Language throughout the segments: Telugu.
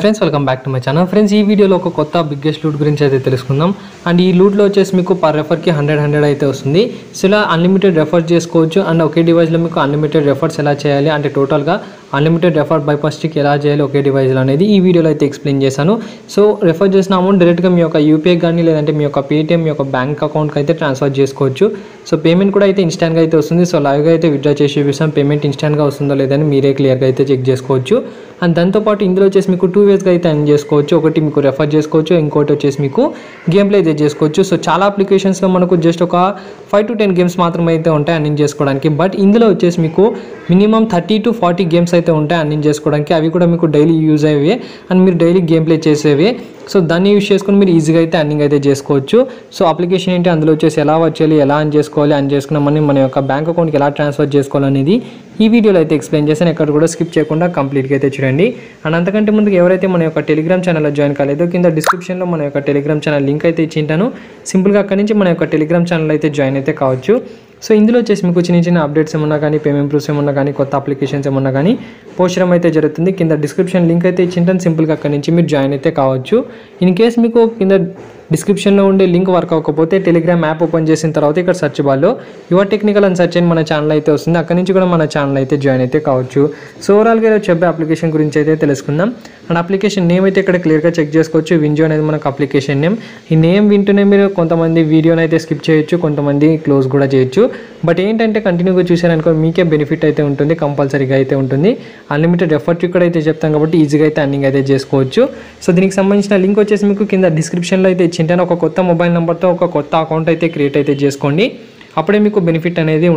Friends welcome back to my channel. Friends ఈ వీడియోలో ఒక కొత్త బిగ్గెస్ట్ లూట్ గురించి అయితే తెలుసుకుందాం. అండ్ ఈ లూట్లో వచ్చేసి మీకు పర్ రెఫర్కి 100 అయితే వస్తుంది. సో ఇలా అన్లిమిటెడ్ రెఫర్ చేసుకోవచ్చు. అండ్ ఒకే డివైస్లో మీకు అన్లిమిటెడ్ రెఫర్స్ ఎలా చేయాలి అంటే టోటల్గా అన్లిమిటెడ్ రెఫర్ బైపాస్ స్టిక్ ఎలా చేయాలి ఒకే డివైస్లో అనేది ఈ వీడియోలో అయితే ఎక్స్ప్లెయిన్ చేశాను. సో రెఫర్ చేసిన అమౌంట్ డైరెక్ట్గా మీ యొక్క యూపీఐ కానీ లేదంటే మీ యొక్క పేటిఎం మీ యొక్క బ్యాంక్ అకౌంట్కి అయితే ట్రాన్స్ఫర్ చేసుకోవచ్చు. సో పేమెంట్ కూడా అయితే ఇన్స్టాంట్గా అయితే వస్తుంది. సో లైవ్గా అయితే విత్డ్రా చేసి చూపిస్తాం. పేమెంట్ ఇన్స్టాంట్గా వస్తుందో లేదని మీరే క్లియర్గా అయితే చెక్ చేసుకోవచ్చు. అండ్ దాంతోపాటు ఇందులో వచ్చేసి మీకు 2 వేస్గా అయితే అర్న్ చేసుకోవచ్చు. ఒకటి మీకు రెఫర్ చేసుకోవచ్చు, ఇంకోటి వచ్చేసి మీకు గేమ్ ప్లే అయితే చేసుకోవచ్చు. సో చాలా అప్లికేషన్స్లో మనకు జస్ట్ ఒక 5 to 10 గేమ్స్ మాత్రమే అయితే ఉంటాయి అర్నింగ్ చేసుకోవడానికి. బట్ ఇందులో వచ్చేసి మీకు మినిమం 30 to 40 గేమ్స్ అయితే ఉంటాయి అర్నింగ్ చేసుకోవడానికి. అవి కూడా మీకు డైలీ యూజ్ అయ్యేవే అండ్ మీరు డైలీ గేమ్ ప్లే చేసేవే. సో దాన్ని యూజ్ చేసుకొని మీరు ఈజీగా అయితే అర్నింగ్ అయితే చేసుకోవచ్చు. సో అప్లికేషన్ ఏంటి, అందులో వచ్చేసి ఎలా వచ్చేయాలి, ఎలా అర్న్ చేసుకోవాలి, అర్న్ చేసుకున్న మనీ మన యొక్క బ్యాంక్ అకౌంట్కి ఎలా ట్రాన్స్ఫర్ చేసుకోవాలనేది ఈ వీడియోలో అయితే ఎక్స్ప్లెయిన్ చేశాను. ఎక్కడ కూడా స్కిప్ చేయకుండా కంప్లీట్గా అయితే చూడండి. అండ్ అంతకంటే ముందుకు ఎవరైతే మన యొక్క టెలిగ్రామ్ ఛానల్లో జాయిన్ కాలేదో కింద డిస్క్రిప్షన్లో మన యొక్క టెలిగ్రామ్ ఛానల్ లింక్ అయితే ఇచ్చింటాను. సింపుల్గా అక్కడి నుంచి మన యొక్క టెలిగ్రామ్ ఛానల్ అయితే జాయిన్ అయితే కావచ్చు. సో ఇందులో వచ్చేసి మీకు చిన్న చిన్న అప్డేట్స్ ఏమన్నా కానీ పేమెంట్ ప్రూఫ్స్ ఏమన్నా కానీ కొత్త అప్లికేషన్స్ ఏమన్నా కానీ పోస్ట్ చేయడం అయితే జరుగుతుంది. కింద డిస్క్రిప్షన్ లింక్ అయితే ఇచ్చింటాను. సింపుల్గా అక్కడి నుంచి మీరు జాయిన్ అయితే కావచ్చు. ఇన్ కేస్ మీకు కింద డిస్క్రిప్షన్లో ఉండే లింక్ వర్క్ అవ్వకపోతే టెలిగ్రామ్ యాప్ ఓపెన్ చేసిన తర్వాత ఇక్కడ సెర్చ్ బార్లో యువర్ టెక్నికల్ అని సెర్చ్ అని మన ఛానల్ అయితే వస్తుంది. అక్కడి నుంచి కూడా మన ఛానల్ అయితే జాయిన్ అయితే కావచ్చు. సో ఓవరాల్గా చెప్పే అప్లికేషన్ గురించి అయితే తెలుసుకుందాం. అండ్ అప్లికేషన్ నేమ్ అయితే ఇక్కడ క్లియర్గా చెక్ చేసుకోవచ్చు. వింజో అనేది మనకు అప్లికేషన్ నేమ్. ఈ నేమ్ వింటూనే మీరు కొంతమంది వీడియోని అయితే స్కిప్ చేయొచ్చు, కొంతమంది క్లోజ్ కూడా చేయొచ్చు. బట్ ఏంటంటే కంటిన్యూగా చూసారనుకో మీకే బెనిఫిట్ అయితే ఉంటుంది, కంపల్సరీగా అయితే ఉంటుంది. అన్లిమిటెడ్ ఎఫర్ట్ ఇక్కడ అయితే చెప్తాం కాబట్టి ఈజీగా అయితే అర్నింగ్ అయితే చేసుకోవచ్చు. సో దీనికి సంబంధించిన లింక్ వచ్చేసి మీకు కింద డిస్క్రిప్షన్లో అయితే ఇచ్చింటాను. ఒక కొత్త మొబైల్ నెంబర్తో ఒక కొత్త అకౌంట్ అయితే క్రియేట్ అయితే చేసుకోండి. అప్పుడే మీకు బెనిఫిట్ అనేది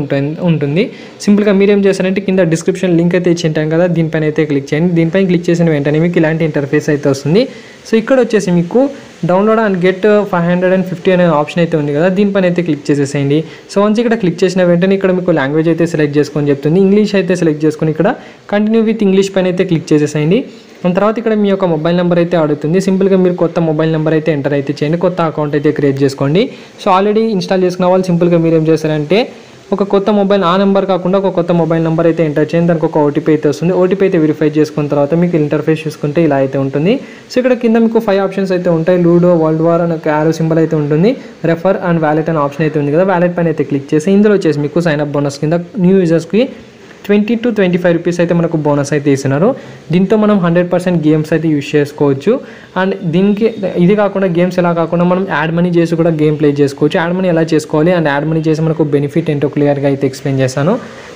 ఉంటుంది. సింపుల్గా మీరేం చేస్తారంటే కింద డిస్క్రిప్షన్ లింక్ అయితే ఇచ్చింటాం కదా, దీనిపైన అయితే క్లిక్ చేయండి. దీనిపైన క్లిక్ చేసిన వెంటనే మీకు ఇలాంటి ఇంటర్ఫేస్ అయితే వస్తుంది. సో ఇక్కడ వచ్చేసి మీకు డౌన్లోడ్ అండ్ గెట్ 550 అనే ఆప్షన్ అయితే ఉంది కదా, దీనిపైన అయితే క్లిక్ చేసేసేయండి. సో వన్స్ ఇక్కడ క్లిక్ చేసిన వెంటనే ఇక్కడ మీకు లాంగ్వేజ్ అయితే సెలెక్ట్ చేసుకొని చెప్తుంది. ఇంగ్లీష్ అయితే సెలెక్ట్ చేసుకొని ఇక్కడ కంటిన్యూ విత్ ఇంగ్లీష్ పైన అయితే క్లిక్ చేసేసేయండి. దాని తర్వాత ఇక్కడ మీ యొక్క మొబైల్ నెంబర్ అయితే అడుగుతుంది. సింపుల్గా మీరు కొత్త మొబైల్ నెంబర్ అయితే ఎంటర్ అయితే చేయండి, కొత్త అకౌంట్ అయితే క్రియేట్ చేసుకోండి. సో ఆల్రెడీ ఇన్స్టాల్ చేసుకున్న వాళ్ళు సింపుల్గా మీరు ఏం చేస్తారంటే ఒక కొత్త మొబైల్ ఆ నెంబర్ కాకుండా ఒక కొత్త మొబైల్ నెంబర్ అయితే ఎంటర్ చేయండి. దానికి ఒక ఓటీపీ అయితే వస్తుంది. ఓటీపీ అయితే వెరిఫై చేసుకున్న తర్వాత మీకు ఇంటర్ఫేస్ చూసుకుంటే ఇలా అయితే ఉంటుంది. సో ఇక్కడ కింద మీకు 5 ఆప్షన్స్ అయితే ఉంటాయి. లూడో, వరల్డ్ వార్ అని ఒక యారో సింబల్ అయితే ఉంటుంది. రెఫర్ అండ్ వ్యాలెట్ అనే ఆప్షన్ అయితే ఉంది కదా, వ్యాలెట్ పైన అయితే క్లిక్ చేసి ఇందులో వచ్చేసి మీకు సైన్ అప్ బోనస్ కింద న్యూ యూజర్స్కి 20 to 25 రూపీస్ అయితే మనకు బోనస్ అయితే ఇస్తున్నారు. దీంతో మనం 100% గేమ్స్ అయితే యూజ్ చేసుకోవచ్చు. అండ్ దీనికి ఇది కాకుండా గేమ్స్ ఎలా కాకుండా మనం యాడ్ మనీ చేసి కూడా గేమ్ ప్లే చేసుకోవచ్చు. యాడ్ మనీ ఎలా చేసుకోవాలి అండ్ యాడ్ మనీ చేసి మనకు బెనిఫిట్ ఏంటో క్లియర్గా అయితే ఎక్స్ప్లెయిన్ చేస్తాను.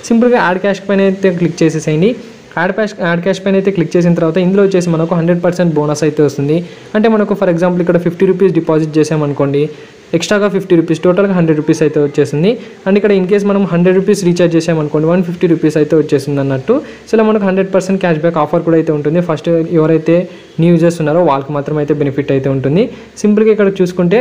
సింపుల్గా యాడ్ క్యాష్ పైన అయితే క్లిక్ చేసేసేయండి. యాడ్ క్యాష్ పైన అయితే క్లిక్ చేసిన తర్వాత ఇందులో వచ్చేసి మనకు 100% బోనస్ అయితే వస్తుంది. అంటే మనకు ఫర్ ఎగ్జాంపుల్ ఇక్కడ 50 రూపీస్ డిపాజిట్ చేసామనుకోండి, ఎక్స్ట్రాగా 50 రూపీస్, టోటల్గా 100 రూపీస్ అయితే వచ్చేసింది. అండ్ ఇక్కడ ఇన్ కేస్ మనం 100 రూపీస్ రీఛార్జ్ చేసామనుకోండి 150 రూపీస్ అయితే వచ్చేసింది అన్నట్టు. సో ఇలా మనకు 100% క్యాష్ బ్యాక్ ఆఫర్ కూడా అయితే ఉంటుంది. ఫస్ట్ ఎవరైతే న్యూ యూజర్స్ ఉన్నారో వాళ్ళకి మాత్రం అయితే బెనిఫిట్ అయితే ఉంటుంది. సింపుల్గా ఇక్కడ చూసుకుంటే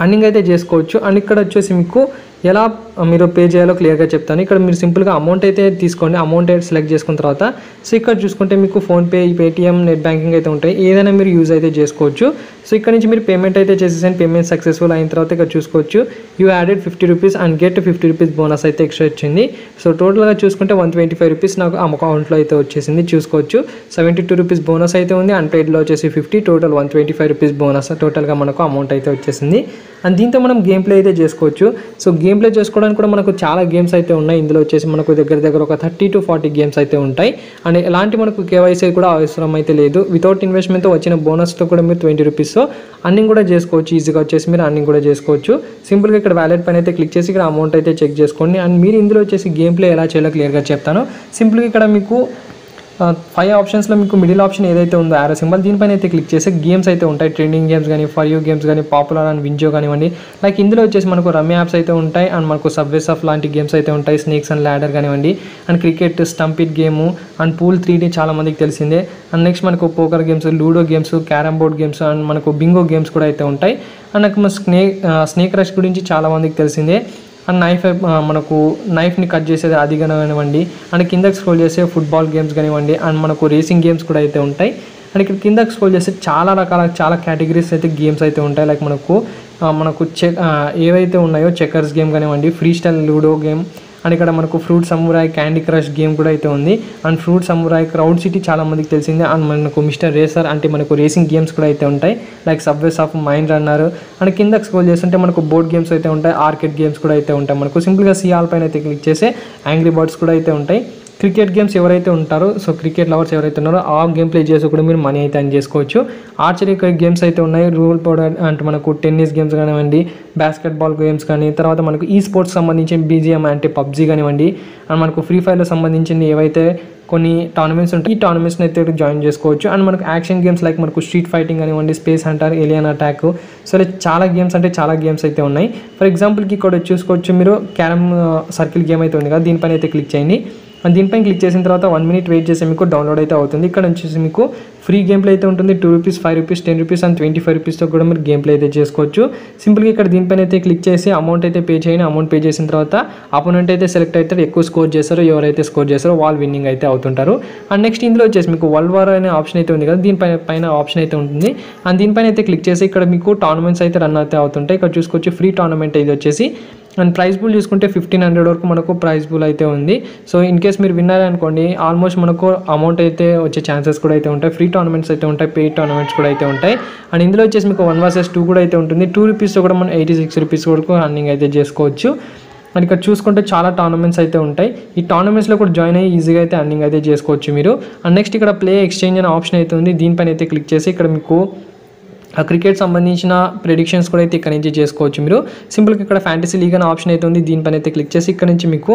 అర్నింగ్ అయితే చేసుకోవచ్చు. అండ్ ఇక్కడ వచ్చేసి మీకు ఎలా మీరు పే చేయాలో క్లియర్గా చెప్తాను. ఇక్కడ మీరు సింపుల్గా అమౌంట్ అయితే తీసుకోండి. అమౌంట్ అయితే సెలెక్ట్ చేసుకున్న తర్వాత సో ఇక్కడ చూసుకుంటే మీకు ఫోన్పే, పేటిఎం, నెట్ బ్యాంకింగ్ అయితే ఉంటాయి. ఏదైనా మీరు యూజ్ అయితే చేసుకోవచ్చు. సో ఇక్కడ నుంచి మీరు పేమెంట్ అయితే చేసేసాను. పేమెంట్ సక్సెస్ఫుల్ అయిన తర్వాత ఇక్కడ చూసుకోవచ్చు you added 50 rupees and get 50 rupees bonus అయితే ఎక్స్ట్రా వచ్చింది. సో టోటల్గా చూసుకుంటే 125 రూపీస్ నాకు అకౌంట్లో అయితే వచ్చేసింది. చూసుకోవచ్చు 72 రూపీస్ బోనస్ అయితే ఉంది. అన్పెయిడ్లో వచ్చేసి 50, టోటల్ 125 రూపీస్ బోనస్ టోటల్గా మనకు అమౌంట్ అయితే వచ్చేసింది. అండ్ దీంతో మనం గేమ్ ప్లే అయితే చేసుకోవచ్చు. సో గేమ్ ప్లే చేసుకోవడానికి కూడా మనకు చాలా గేమ్స్ అయితే ఉన్నాయి. ఇందులో వచ్చేసి మనకు దగ్గర ఒక 30 to 40 గేమ్స్ అయితే ఉంటాయి. అండ్ ఎలాంటి మనకు కేవైసీ కూడా అవసరం అయితే లేదు. వితౌట్ ఇన్వెస్ట్మెంట్తో వచ్చిన బోనస్తో కూడా మీరు 20 రూపీస్తో అర్నింగ్ కూడా చేసుకోవచ్చు. ఈజీగా వచ్చేసి మీరు అర్నింగ్ కూడా చేసుకోవచ్చు. సింపుల్గా ఇక్కడ వ్యాలెట్ పైన అయితే క్లిక్ చేసి ఇక్కడ అమౌంట్ అయితే చెక్ చేసుకోండి. అండ్ మీరు ఇందులో వచ్చేసి గేమ్ ప్లే ఎలా చేయాలో క్లియర్గా చెప్తాను. సింపుల్గా ఇక్కడ మీకు 5 ఆప్షన్స్లో మీకు మిడిల్ ఆప్షన్ ఏదైతే ఉందో యారో సింబల్, దీనిపైన అయితే క్లిక్ చేసి గేమ్స్ అయితే ఉంటాయి. ట్రెండింగ్ గేమ్స్ కానీ, ఫర్ యూ గేమ్స్ కానీ, పాపులర్ అండ్ వింజో కానివ్వండి. లైక్ ఇందులో వచ్చేసి మనకు రమ్మీ యాప్స్ అయితే ఉంటాయి. అండ్ మనకు సబ్వే సర్ఫ్ లాంటి గేమ్స్ అయితే ఉంటాయి. స్నేక్స్ అండ్ ల్యాడర్ కానివ్వండి. And cricket, stump it game and pool 3D చాలా మందికి తెలిసిందే. అండ్ నెక్స్ట్ మనకు poker games, ludo games, carrom board games and మనకు బింగో గేమ్స్ కూడా అయితే ఉంటాయి. అండ్ నాకు స్నేక్ రష్ గురించి చాలా మందికి తెలిసిందే. అండ్ మనకు నైఫ్ని కట్ చేసేది అది కానివ్వండి. అండ్ కిందకి స్క్రోల్ చేసే ఫుట్బాల్ గేమ్స్ కానివ్వండి. అండ్ మనకు రేసింగ్ గేమ్స్ కూడా అయితే ఉంటాయి. అండ్ ఇక్కడ కిందకి స్క్రోల్ చేస్తే చాలా కేటగిరీస్ అయితే గేమ్స్ అయితే ఉంటాయి. లైక్ మనకు ఏవైతే ఉన్నాయో చెక్కర్స్ గేమ్ కానివ్వండి, free style ludo game and ఇక్కడ మనకు fruit samurai, candy crush game కూడా అయితే ఉంది. And fruit samurai, crowd city చాలా మందికి తెలిసిందే. అండ్ మనకు మిస్టర్ రేసర్ అంటే మనకు రేసింగ్ గేమ్స్ కూడా అయితే ఉంటాయి, like subways of mind runner. And కిందకి స్క్రోల్ చేస్తుంటే మనకు బోర్డ్ గేమ్స్ అయితే ఉంటాయి, ఆర్కేడ్ గేమ్స్ కూడా అయితే ఉంటాయి. మనకు సింపుల్గా సిఆల్ పైన అయితే క్లిక్ చేస్తే యాంగ్రీ బర్డ్స్ కూడా అయితే ఉంటాయి. క్రికెట్ గేమ్స్ ఎవరైతే ఉంటారో, సో క్రికెట్ లవర్స్ ఎవరైతే ఉన్నారో ఆ గేమ్ ప్లే చేసి కూడా మీరు మనీ అయితే అని చేసుకోవచ్చు. ఆర్చరీ గేమ్స్ అయితే ఉన్నాయి, రూల్ పౌడర్ అంటే మనకు టెన్నిస్ గేమ్స్ కానివ్వండి, బాస్కెట్బాల్ గేమ్స్ కానీ, తర్వాత మనకు ఈ స్పోర్ట్స్ సంబంధించిన బీజిఎం అంటే పబ్జీ కానివ్వండి, అండ్ మనకు ఫ్రీ ఫైర్లో సంబంధించిన ఏవైతే కొన్ని టోర్నమెంట్స్ ఉంటాయి, ఈ టోర్నమెంట్స్ని అయితే జాయిన్ చేసుకోవచ్చు. అండ్ మనకు యాక్షన్ గేమ్స్ లైక్ మనకు స్ట్రీట్ ఫైటింగ్ కానివ్వండి, space Hunter, alien attack, so ఇలా చాలా గేమ్స్ అంటే చాలా గేమ్స్ అయితే ఉన్నాయి. ఫర్ ఎగ్జాంపుల్కి ఇక్కడ చూసుకోవచ్చు మీరు క్యారమ్ సర్కిల్ గేమ్ అయితే ఉంది కదా, దీనిపైన అయితే క్లిక్ చేయండి. అండ్ దీనిపైన క్లిక్ చేసిన తర్వాత 1 minute వెయిట్ చేసి మీకు డౌన్లోడ్ అయితే అవుతుంది. ఇక్కడ వచ్చేసి మీకు ఫ్రీ గేమ్ ప్లే అయితే ఉంటుంది. 2 రూపీస్, 5 రూపీస్, 10 రూపీస్ అండ్ 25 రూపీస్తో కూడా మీరు గేమ్ ప్లే అయితే చేసుకోవచ్చు. సింపుల్గా ఇక్కడ దీనిపైన అయితే క్లిక్ చేసి అమౌంట్ అయితే పే చేయండి. అమౌంట్ పే చేసిన తర్వాత అపోనెంట్ అయితే సెలెక్ట్ అవుతారు, ఎక్కువ స్కోర్ చేస్తారో ఎవరైతే స్కోర్ చేస్తారో వాళ్ళు విన్నింగ్ అయితే అవుతుంటారు. అండ్ నెక్స్ట్ ఇందులో వచ్చేసి మీకు వరల్డ్ వార్ అనే ఆప్షన్ అయితే ఉంది కదా, దీనిపైన ఆప్షన్ అయితే ఉంటుంది. అండ్ దీనిపైన అయితే క్లిక్ చేసి ఇక్కడ మీకు టోర్నమెంట్స్ అయితే రన్ అయితే అవుతుంటాయి. ఇక్కడ చూసుకోవచ్చు ఫ్రీ టోర్నమెంట్ ఇది వచ్చేసి. అండ్ ప్రైజ్ పూల్ చూసుకుంటే 1500 వరకు మనకు ప్రైజ్ పూల్ అయితే ఉంది. సో ఇన్ కేస్ మీరు విన్నారు అనుకోండి, ఆల్మోస్ట్ మనకు అమౌంట్ అయితే వచ్చే ఛాన్సెస్ కూడా అయితే ఉంటాయి. ఫ్రీ టోర్నమెంట్స్ అయితే ఉంటాయి, పెయిడ్ టోర్నమెంట్స్ కూడా అయితే ఉంటాయి. అండ్ ఇందులో వచ్చేసి మీకు 1 vs 2 కూడా అయితే ఉంటుంది. 2 రూపీస్తో కూడా మనం 86 రూపీస్ వరకు రన్నింగ్ అయితే చేసుకోవచ్చు. అండ్ ఇక్కడ చూసుకుంటే చాలా టోర్నమెంట్స్ అయితే ఉంటాయి. ఈ టోర్నమెంట్స్లో కూడా జాయిన్ అయ్యి ఈజీగా అయితే అర్నింగ్ అయితే చేసుకోవచ్చు మీరు. అండ్ నెక్స్ట్ ఇక్కడ ప్లే ఎక్స్చేంజ్ అనే ఆప్షన్ అయితే ఉంది. దీనిపైన అయితే క్లిక్ చేసి ఇక్కడ మీకు ఆ క్రికెట్ సంబంధించిన ప్రెడిక్షన్స్ కూడా అయితే ఇక్కడ నుంచి చేసుకోవచ్చు మీరు. సింపుల్గా ఇక్కడ ఫ్యాంటసీ లీగ్ అనే ఆప్షన్ అయితే ఉంది. దీనిపైన అయితే క్లిక్ చేసి ఇక్కడ నుంచి మీకు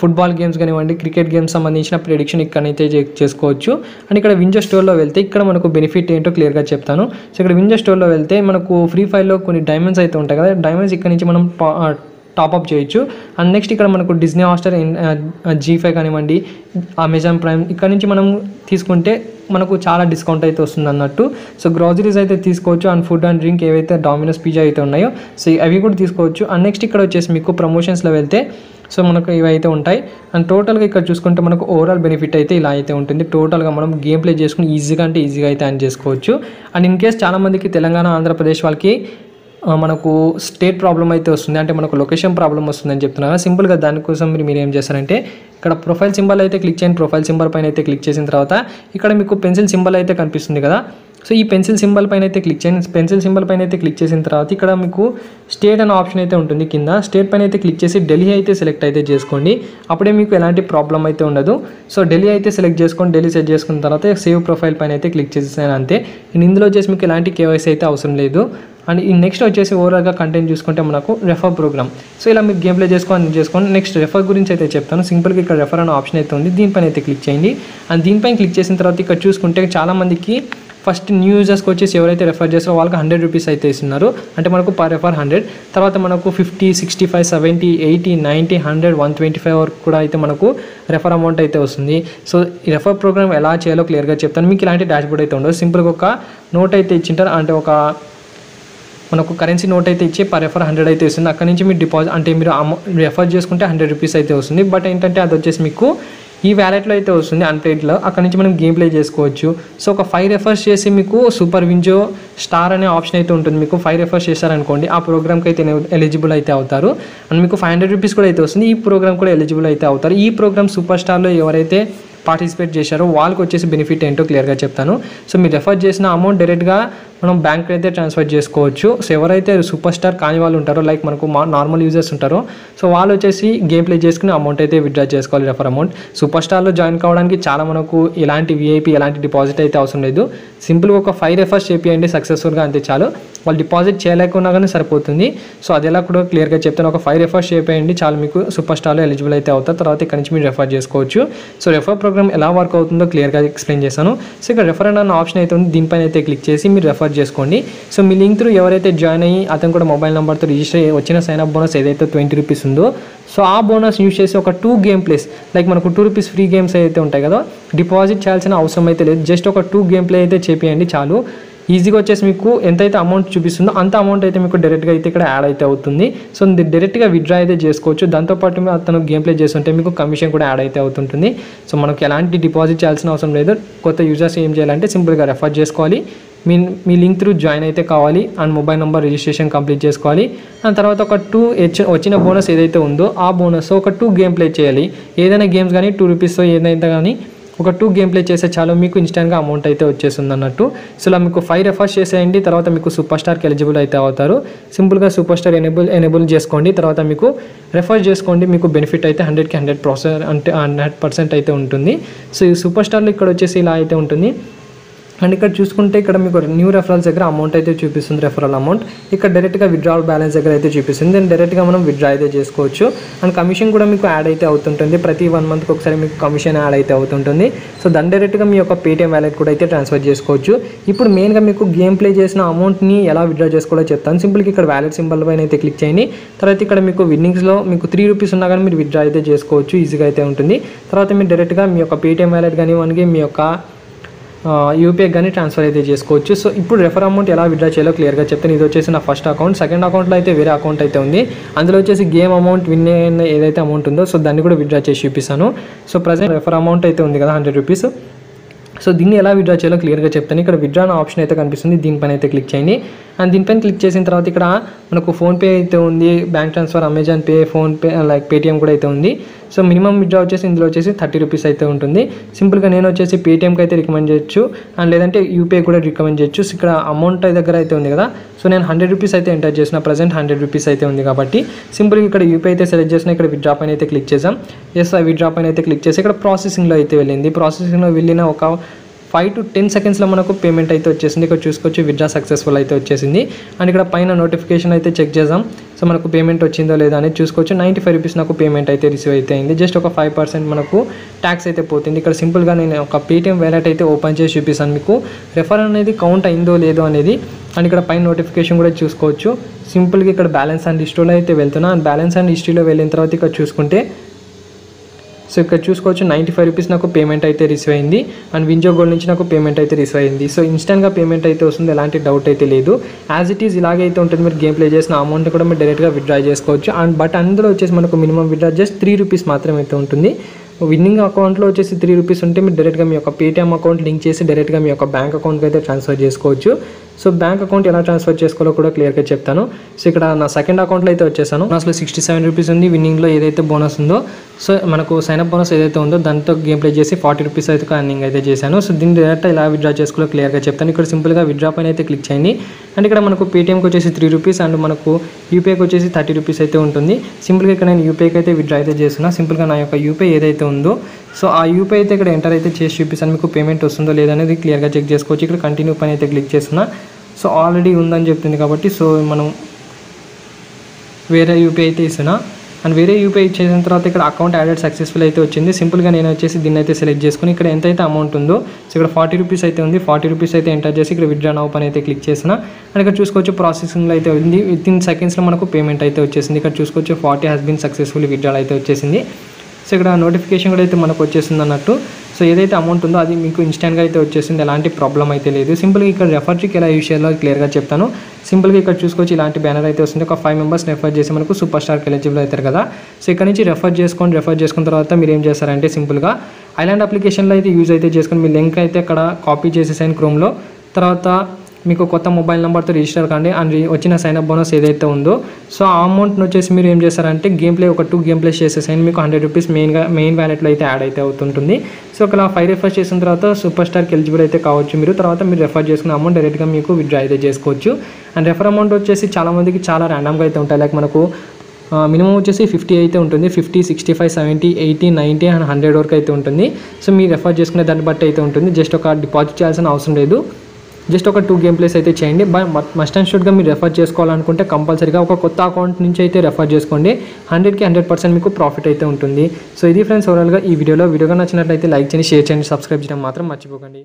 ఫుట్బాల్ గేమ్స్ కానివ్వండి, క్రికెట్ గేమ్స్ సంబంధించిన ప్రెడిక్షన్ ఇక్కడైతే చేసుకోవచ్చు. అండ్ ఇక్కడ వింజో స్టోర్లో వెళ్తే ఇక్కడ మనకు బెనిఫిట్ ఏంటో క్లియర్గా చెప్తాను. సో ఇక్కడ వింజో స్టోర్లో వెళ్తే మనకు ఫ్రీ ఫైర్లో కొన్ని డైమండ్స్ అయితే ఉంటాయి కదా, డైమండ్స్ ఇక్కడ నుంచి మనం టాప్అప్ చేయొచ్చు. అండ్ నెక్స్ట్ ఇక్కడ మనకు డిజ్నీ హాట్స్టార్, G5 కానివ్వండి, అమెజాన్ ప్రైమ్ ఇక్కడ నుంచి మనం తీసుకుంటే మనకు చాలా డిస్కౌంట్ అయితే వస్తుంది అన్నట్టు. సో గ్రాసరీస్ అయితే తీసుకోవచ్చు. అండ్ ఫుడ్ అండ్ డ్రింక్ ఏవైతే డామినోస్ పిజ్జా అయితే ఉన్నాయో సో అవి కూడా తీసుకోవచ్చు. అండ్ నెక్స్ట్ ఇక్కడ వచ్చేసి మీకు ప్రమోషన్స్లో వెళ్తే సో మనకు ఇవి అయితే ఉంటాయి. అండ్ టోటల్గా ఇక్కడ చూసుకుంటే మనకు ఓవరాల్ బెనిఫిట్ అయితే ఇలా అయితే ఉంటుంది. టోటల్గా మనం గేమ్ ప్లే చేసుకుని ఈజీగా అయితే అర్న్ చేసుకోవచ్చు. అండ్ ఇన్ కేస్ చాలామందికి తెలంగాణ, ఆంధ్రప్రదేశ్ వాళ్ళకి మనకు స్టేట్ ప్రాబ్లం అయితే వస్తుంది, అంటే మనకు లొకేషన్ ప్రాబ్లం వస్తుందని చెప్తున్నారు. సింపుల్గా దానికోసం మీరు ఏం చేస్తారంటే ఇక్కడ ప్రొఫైల్ సింబల్ అయితే క్లిక్ చేయండి. ప్రొఫైల్ సింబల్ పైన అయితే క్లిక్ చేసిన తర్వాత ఇక్కడ మీకు పెన్సిల్ సింబల్ అయితే కనిపిస్తుంది కదా, సో ఈ పెన్సిల్ సింబల్ పైన అయితే క్లిక్ చేయండి. పెన్సిల్ సింబల్ పైన అయితే క్లిక్ చేసిన తర్వాత ఇక్కడ మీకు స్టేట్ అనే ఆప్షన్ అయితే ఉంటుంది కింద. స్టేట్ పైన అయితే క్లిక్ చేసి ఢిల్లీ అయితే సెలెక్ట్ అయితే చేసుకోండి. అప్పుడే మీకు ఎలాంటి ప్రాబ్లం అయితే ఉండదు. సో ఢిల్లీ అయితే సెలెక్ట్ చేసుకోండి. ఢిల్లీ సెట్ చేసుకున్న తర్వాత సేవ్ ప్రొఫైల్ పైన అయితే క్లిక్ చేసేసాను అంతే. ఇందులో వచ్చేసి మీకు ఎలాంటి కేవైసీ అయితే అవసరం లేదు. అండ్ ఈ నెక్స్ట్ వచ్చేసి ఓవరాల్గా కంటెంట్ చూసుకుంటే మనకు రెఫర్ ప్రోగ్రామ్. సో ఇలా మీరు గేమ్ ప్లే చేసుకోండి. నెక్స్ట్ రెఫర్ గురించి అయితే చెప్తాను. సింపుల్గా ఇక్కడ రెఫర్ అనే ఆప్షన్ అయితే ఉంది, దీనిపైన అయితే క్లిక్ చేయండి. అండ్ దీనిపైన క్లిక్ చేసిన తర్వాత ఇక్కడ చూసుకుంటే చాలామందికి ఫస్ట్ న్యూ యూజర్స్కి వచ్చేసి ఎవరైతే రెఫర్ చేస్తారో వాళ్ళకి 100 రూపీస్ అయితే ఇస్తున్నారు, అంటే మనకు పర్ రెఫర్ 100. తర్వాత మనకు 50, 65, 70, 80, 90, 100, 125 వరకు కూడా అయితే మనకు రెఫర్ అమౌంట్ అయితే వస్తుంది. సో ఈ రెఫర్ ప్రోగ్రామ్ ఎలా చేయాలో క్లియర్గా చెప్తాను. మీకు ఇలాంటి డాష్బోర్డ్ అయితే ఉండదు. సింపుల్గా ఒక నోట్ అయితే ఇచ్చింటారు, అంటే ఒక మనకు కరెన్సీ నోట్ అయితే ఇచ్చి పర్ రెఫర్ 100 అయితే ఇస్తుంది. అక్కడ నుంచి మీరు డిపాజిట్ అంటే మీరు రెఫర్ చేసుకుంటే 100 రూపీస్ అయితే వస్తుంది. బట్ ఏంటంటే అది వచ్చేసి మీకు ఈ వ్యాలెట్లో అయితే వస్తుంది అన్పెయిడ్లో, అక్కడ నుంచి మనం గేమ్ ప్లే చేసుకోవచ్చు. సో ఒక 5 రెఫర్స్ చేసి మీకు సూపర్ వింజో స్టార్ అనే ఆప్షన్ అయితే ఉంటుంది. మీకు 5 రెఫర్స్ చేశారనుకోండి ఆ ప్రోగ్రామ్కి అయితే ఎలిజిబుల్ అయితే అవుతారు. అండ్ మీకు 500 రూపీస్ కూడా అయితే వస్తుంది. ఈ ప్రోగ్రామ్ కూడా ఎలిజిబుల్ అయితే అవుతారు. ఈ ప్రోగ్రామ్ సూపర్ స్టార్లో ఎవరైతే పార్టిసిపేట్ చేశారో వాళ్ళకి వచ్చేసి బెనిఫిట్ ఏంటో క్లియర్గా చెప్తాను. సో మీరు రెఫర్ చేసిన అమౌంట్ డైరెక్ట్గా మనం బ్యాంక్ అయితే ట్రాన్స్ఫర్ చేసుకోవచ్చు. సో ఎవరైతే సూపర్ స్టార్ కాని వాళ్ళు ఉంటారో, లైక్ మనకు నార్మల్ యూజర్స్ ఉంటారో, సో వాళ్ళు వచ్చేసి గేమ్ ప్లే చేసుకుని అమౌంట్ అయితే విత్డ్రా చేసుకోవాలి రెఫర్ అమౌంట్. సూపర్ స్టార్లో జాయిన్ కావడానికి చాలా మనకు ఎలాంటి విఐపి ఎలాంటి డిపాజిట్ అయితే అవసరం లేదు. సింపుల్గా ఒక 5 రెఫర్స్ చేపియండి సక్సెస్ఫుల్గా, అంతే చాలు. వాళ్ళు డిపాజిట్ చేయలేకున్నా కానీ సరిపోతుంది. సో అది ఎలా కూడా క్లియర్గా చెప్తాను. ఒక 5 రెఫర్స్ చేపియండి చాలు, మీకు సూపర్ స్టార్లో ఎలిజిబుల్ అయితే అవుతారు. తర్వాత ఇక్కడ నుంచి మీరు రెఫర్ చేసుకోవచ్చు. సో రెఫర్ ప్రోగ్రామ్ ఎలా వర్క్ అవుతుందో క్లియర్గా ఎక్స్ప్లెయిన్ చేశాను. సో ఇక్కడ రెఫర్ అన్న ఆప్షన్ అయితే ఉంది, దీనిపైన అయితే క్లిక్ చేసి మీరు రెఫర్ చేసుకోండి. సో మీ లింక్ త్రూ ఎవరైతే జాయిన్ అయ్యి అతను కూడా మొబైల్ నెంబర్తో రిజిస్టర్ అయ్యి వచ్చిన సైన్ అప్ బోనస్ ఏదైతే 20 రూపీస్ ఉందో, సో ఆ బోనస్ యూజ్ చేసి ఒక 2 గేమ్ ప్లేస్, లైక్ మనకు 2 రూపీస్ ఫ్రీ గేమ్స్ అయితే ఉంటాయి కదా, డిపాజిట్ చేయాల్సిన అవసరం అయితే లేదు. జస్ట్ ఒక 2 గేమ్ ప్లే అయితే చేపియండి చాలు. ఈజీగా వచ్చేసి మీకు ఎంతైతే అమౌంట్ చూపిస్తుందో అంత అమౌంట్ అయితే మీకు డైరెక్ట్గా అయితే ఇక్కడ యాడ్ అయితే అవుతుంది. సో డైరెక్ట్గా విత్డ్రా అయితే చేసుకోవచ్చు. దాంతోపాటు అతను గేమ్ ప్లే చేస్తుంటే మీకు కమిషన్ కూడా యాడ్ అయితే అవుతుంటుంది. సో మనకు ఎలాంటి డిపాజిట్ చేయాల్సిన అవసరం లేదు. కొత్త యూజర్స్ ఏం చేయాలంటే సింపుల్గా రెఫర్ చేసుకోవాలి. మీ లింక్ త్రూ జాయిన్ అయితే కావాలి and mobile number registration complete చేసుకోవాలి. అండ్ తర్వాత ఒక 2 వచ్చిన బోనస్ ఏదైతే ఉందో ఆ బోనస్ ఒక 2 గేమ్ ప్లే చేయాలి. ఏదైనా గేమ్స్ కానీ 2 రూపీస్తో ఏదైతే కానీ ఒక 2 గేమ్ ప్లే చేసే చాలు మీకు ఇన్స్టెంట్గా అమౌంట్ అయితే వచ్చేస్తుంది అన్నట్టు. సో ఇలా మీకు 5 రెఫర్స్ చేసేయండి. తర్వాత మీకు సూపర్ స్టార్కి ఎలిజిబుల్ అయితే అవుతారు. సింపుల్గా సూపర్ స్టార్ ఎనేబుల్ చేసుకోండి. తర్వాత మీకు రెఫర్ చేసుకోండి. మీకు బెనిఫిట్ అయితే 100కి 100% అయితే ఉంటుంది. సో ఈ సూపర్ స్టార్లో ఇక్కడ వచ్చేసి ఇలా అయితే ఉంటుంది. అండ్ ఇక్కడ చూసుకుంటే ఇక్కడ మీకు న్యూ రెఫరల్స్ దగ్గర అమౌంట్ అయితే చూపిస్తుంది. రెఫరల్ అమౌంట్ ఇక్కడ డైరెక్ట్గా విత్డ్రావల్ బ్యాలెన్స్ దగ్గర అయితే చూపిస్తుంది. దెన్ డైరెక్ట్గా మనం విత్డ్రా అయితే చేసుకోవచ్చు. అండ్ కమిషన్ కూడా మీకు యాడ్ అయితే అవుతుంటుంది. ప్రతి 1 మంత్కి ఒకసారి మీకు కమిషన్ యాడ్ అయితే అవుతుంటుంది. సో దాన్ని డైరెక్ట్గా మీ యొక్క పేటీఎం వ్యాలెట్ కూడా అయితే ట్రాన్స్ఫర్ చేసుకోవచ్చు. ఇప్పుడు మెయిన్గా మీకు గేమ్ ప్లే చేసిన అమౌంట్ని ఎలా విత్డ్రా చేసుకోవాలో చెప్తాను. సింపుల్గా ఇక్కడ వ్యాలెట్ సింబల్ పైన అయితే క్లిక్ చేయండి. తర్వాత ఇక్కడ మీకు విన్నింగ్స్లో మీకు 3 రూపీస్ ఉన్నా కానీ మీరు విత్డ్రా అయితే చేసుకోవచ్చు. ఈజీగా అయితే ఉంటుంది. తర్వాత మీరు డైరెక్ట్గా మీ యొక్క పేటీఎం వ్యాలెట్ కానీ మనకి మీ యొక్క యూపీఐ కానీ ట్రాన్స్ఫర్ అయితే చేసుకోవచ్చు. సో ఇప్పుడు రెఫర్ అమౌంట్ ఎలా విత్డ్రా చేయాలో క్లియర్గా చెప్తాను. ఇది వచ్చేసి నా ఫస్ట్ అకౌంట్. సెకండ్ అకౌంట్లో అయితే వేరే అకౌంట్ అయితే ఉంది. అందులో వచ్చేసి గేమ్ అమౌంట్ విన్ అయిన ఏదైతే అమౌంట్ ఉందో సో దాన్ని కూడా విత్డ్రా చేసి చూపిస్తాను. సో ప్రజెంట్ రెఫర్ అమౌంట్ అయితే ఉంది కదా 100 రూపీస్. సో దీన్ని ఎలా విత్డ్రా చేయాలో క్లియర్గా చెప్తాను. ఇక్కడ విత్డ్రా అనే ఆప్షన్ అయితే కనిపిస్తుంది. దీనిపైన అయితే క్లిక్ చేయండి. అండ్ దీనిపైన క్లిక్ చేసిన తర్వాత ఇక్కడ మనకు ఫోన్పే అయితే ఉంది, bank transfer, Amazon pay, PhonePe like Paytm కూడా అయితే ఉంది. సో మినిమం విత్డ్రా వచ్చేసి ఇందులో వచ్చేసి 30 రూపీస్ అయితే ఉంటుంది. సింపుల్గా నేను వచ్చేసి పేటీఎంకి అయితే రికమెండ్ చేయొచ్చు అండ్ లేదంటే యూపీఐ కూడా రికమెండ్ చేయొచ్చు. ఇక్కడ అమౌంట్ దగ్గర అయితే ఉంది కదా. సో నేను 100 రూపీస్ అయితే ఎంటర్ చేసిన. ప్రజెంట్ 100 రూపీస్ అయితే ఉంది కాబట్టి సింపుల్గా ఇక్కడ యూపీఐ అయితే సెలెక్ట్ చేసిన. ఇక్కడ విత్డ్రా పైన అయితే క్లిక్ చేసాం. ఎస్ విత్డ్రా పైన అయితే క్లిక్ చేసి ఇక్కడ ప్రాసెసింగ్లో అయితే వెళ్ళింది. ప్రాసెసింగ్లో వెళ్ళిన ఒక 5 to 10 సెకండ్స్లో మనకు పేమెంట్ అయితే వచ్చేసింది. ఇక్కడ చూసుకోవచ్చు విత్డ్రా సక్సెస్ఫుల్ అయితే వచ్చేసింది. అండ్ ఇక్కడ పైన నోటిఫికేషన్ అయితే చెక్ చేద్దాం. సో మనకు పేమెంట్ వచ్చిందో లేదో అనేది చూసుకోవచ్చు. 95 రూపీస్ నాకు పేమెంట్ అయితే రిసీవ్ అయితే అయింది. జస్ట్ ఒక 5% మనకు ట్యాక్స్ అయితే పోతుంది. ఇక్కడ సింపుల్గా నేను ఒక పేటీఎం వ్యాలెట్ అయితే ఓపెన్ చేసి చూపిస్తాను మీకు రెఫర్ అనేది కౌంట్ అయిందో లేదో అనేది. అండ్ ఇక్కడ పైన నోటిఫికేషన్ కూడా చూసుకోవచ్చు. సింపుల్గా ఇక్కడ బ్యాలెన్స్ అండ్ హిస్టరీలో అయితే వెళ్తున్నా. అండ్ బ్యాలెన్స్ అండ్ హిస్టరీలో వెళ్ళిన తర్వాత ఇక్కడ చూసుకుంటే సో ఇక్కడ చూసుకోవచ్చు 95 రూపీస్ నాకు పేమెంట్ అయితే రిసీవ్ అయింది. అండ్ వింజో గోల్డ్ నుంచి నాకు పేమెంట్ అయితే రిసీవ్ అయింది. సో ఇన్స్టెంట్గా పేమెంట్ అయితే వస్తుంది. ఎలాంటి డౌట్ అయితే లేదు. యాజ్ ఇట్ ఈజ్ ఇలాగే అయితే ఉంటుంది. మీరు గేమ్ ప్లే చేసిన అమౌంట్ కూడా మీరు డైరెక్ట్గా విత్డ్రా చేసుకోవచ్చు. అండ్ బట్ అందులో వచ్చేసి మనకు మినిమం విత్డ్రా జస్ట్ 3 రూపీస్ మాత్రమే అయితే ఉంటుంది. విన్నింగ్ అకౌంట్లో వచ్చేసి 3 రూపీస్ ఉంటే మీరు డైరెక్ట్గా మీ యొక్క పేటీఎం అకౌంట్ లింక్ చేసి డైరెక్ట్గా మీ యొక్క బ్యాంక్ అకౌంట్కి అయితే ట్రాన్స్ఫర్ చేసుకోవచ్చు. సో బ్యాంక్ అకౌంట్ ఎలా ట్రాన్స్ఫర్ చేసుకోవాలో కూడా క్లియర్గా చెప్తాను. సో ఇక్కడ నా సెకండ్ అకౌంట్లో అయితే వచ్చేసాను. అసలు 67 రూపీస్ ఉంది. విన్నింగ్లో ఏదైతే బోనస్ ఉందో సో మనకు సైన్అప్ బోనస్ ఏదైతే ఉందో దాంతో గేమ్ ప్లే చేసి 40 రూపీస్ అయితే అర్నింగ్ అయితే చేశాను. సో దీన్ని డైరెక్ట్ ఎలా విత్డ్రా చేసుకోవాలో క్లియర్గా చెప్తాను. ఇక్కడ సింపుల్గా విత్డ్రా పైన అయితే క్లిక్ చేయండి. అండ్ ఇక్కడ మనకు పేటీఎంకి వచ్చేసి 3 రూపీస్ అండ్ మనకు యూపీఐకి వచ్చేసి 30 రూపీస్ అయితే ఉంటుంది. సింపుల్గా ఇక్కడ నేను యూపీఐకి అయితే విత్డ్రా అయితే చేస్తున్నా. సింపుల్గా నా యొక్క యూపీఐ ఏదైతే ఉందో సో ఆ యూపీఐ అయితే ఇక్కడ ఎంటర్ అయితే చేసి చూపిస్తాను. మీకు పేమెంట్ వస్తుందో లేదనేది క్లియర్గా చెక్ చేసుకోవచ్చు. ఇక్కడ కంటిన్యూ పైన అయితే క్లిక్ చేస్తున్నా. సో ఆల్రెడీ ఉందని చెప్తుంది కాబట్టి సో మనం వేరే యూపీఐ అయితే ఇస్తున్నా. అండ్ వేరే యూపీఐ చేసిన తర్వాత ఇక్కడ అకౌంట్ యాడెడ్ సక్సెస్ఫుల్ అయితే వచ్చింది. సింపుల్గా నేను వచ్చేసి దీన్ని అయితే సెలెక్ట్ చేసుకుని ఇక్కడ ఎంతైతే అమౌంట్ ఉందో సో ఇక్కడ 40 రూపీస్ అయితే ఉంది. 40 రూపీస్ అయితే ఎంటర్ చేసి ఇక్కడ విత్డ్రా నౌ పని అయితే క్లిక్ చేసిన. అండ్ ఇక్కడ చూసుకోవచ్చు ప్రాసెసింగ్లో అయితే ఉంది. వితిన్ సెకండ్స్లో మనకు పేమెంట్ అయితే వచ్చేసింది. ఇక్కడ చూసుకోవచ్చు 40 హ్యాస్ బీన్ సక్సెస్ఫుల్ విత్డ్రా అయితే వచ్చేసింది. సో ఇక్కడ నోటిఫికేషన్ కూడా అయితే మనకు వచ్చేసింది అన్నట్టు. సో ఏదైతే అమౌంట్ ఉందో అది మీకు ఇన్స్టెంట్గా అయితే వచ్చేసింది. ఎలాంటి ప్రాబ్లం అయితే లేదు. సింపుల్గా ఇక్కడ రెఫర్ ట్రిక్ ఎలా యూజ్ చేయాలో క్లియర్గా చెప్తాను. సింపుల్గా ఇక్కడ చూసుకోవచ్చు ఇలాంటి బ్యానర్ అయితే వస్తుంది. ఒక 5 మెంబర్స్ రెఫర్ చేసి మనకు సూపర్ స్టార్కి ఎలిజిబుల్ అవుతారు కదా. సో ఇక్కడ నుంచి రెఫర్ చేసుకున్న తర్వాత మీరు ఏం చేస్తారంటే సింపుల్గా ఐలాండ్ అప్లికేషన్లో అయితే యూజ్ అయితే చేసుకొని మీ లింక్ అయితే అక్కడ కాపీ చేసేసాను క్రోమ్లో. తర్వాత మీకు కొత్త మొబైల్ నెంబర్తో రిజిస్టర్ కండి. అండ్ వచ్చిన సైన్అప్ బోనస్ ఏదైతే ఉందో సో ఆ అమౌంట్ని వచ్చేసి మీరు ఏం చేస్తారంటే గేమ్ ప్లే ఒక 2 గేమ్ ప్లేస్ చేసేసాయండి. మీకు 100 రూపీస్ మెయిన్ వ్యాలెట్లో అయితే యాడ్ అయితే అవుతుంటుంది. సో ఇక్కడ 5 రెఫర్ చేసిన తర్వాత సూపర్ స్టార్కి ఎలిజిబుల్ అయితే కావచ్చు మీరు. తర్వాత మీరు రెఫర్ చేసుకున్న అమౌంట్ డైరెక్ట్గా మీకు విత్డ్రా అయితే చేసుకోవచ్చు. అండ్ రెఫర్ అమౌంట్ వచ్చేసి చాలామందికి చాలా ర్యాండమ్గా అయితే ఉంటాయి. లైక్ మనకు మినిమం వచ్చేసి 50 అయితే ఉంటుంది. 50, 65, 70, 80, 90 అండ్ 100 వరకు అయితే ఉంటుంది. సో మీరు రెఫర్ చేసుకునే దాన్ని బట్టి అయితే ఉంటుంది. జస్ట్ ఒక డిపాజిట్ చేయాల్సిన అవసరం లేదు. జస్ట్ ఒక 2 గేమ్ ప్లేస్ అయితే చేయండి. మస్ట్ అండ్ షుడ్గా మీరు రెఫర్ చేసుకోవాలనుకుంటే కంపల్సరీగా ఒక కొత్త అకౌంట్ నుంచి అయితే రెఫర్ చేసుకోండి. 100కి 100% మీకు ప్రాఫిట్ అయితే ఉంటుంది. సో ఇది ఫ్రెండ్స్ ఓవరాల్గా ఈ వీడియోగా నచ్చినట్లయితే లైక్ చేయండి, షేర్ చేయండి, సబ్స్క్రైబ్ చేయడం మాత్రం మర్చిపోకండి.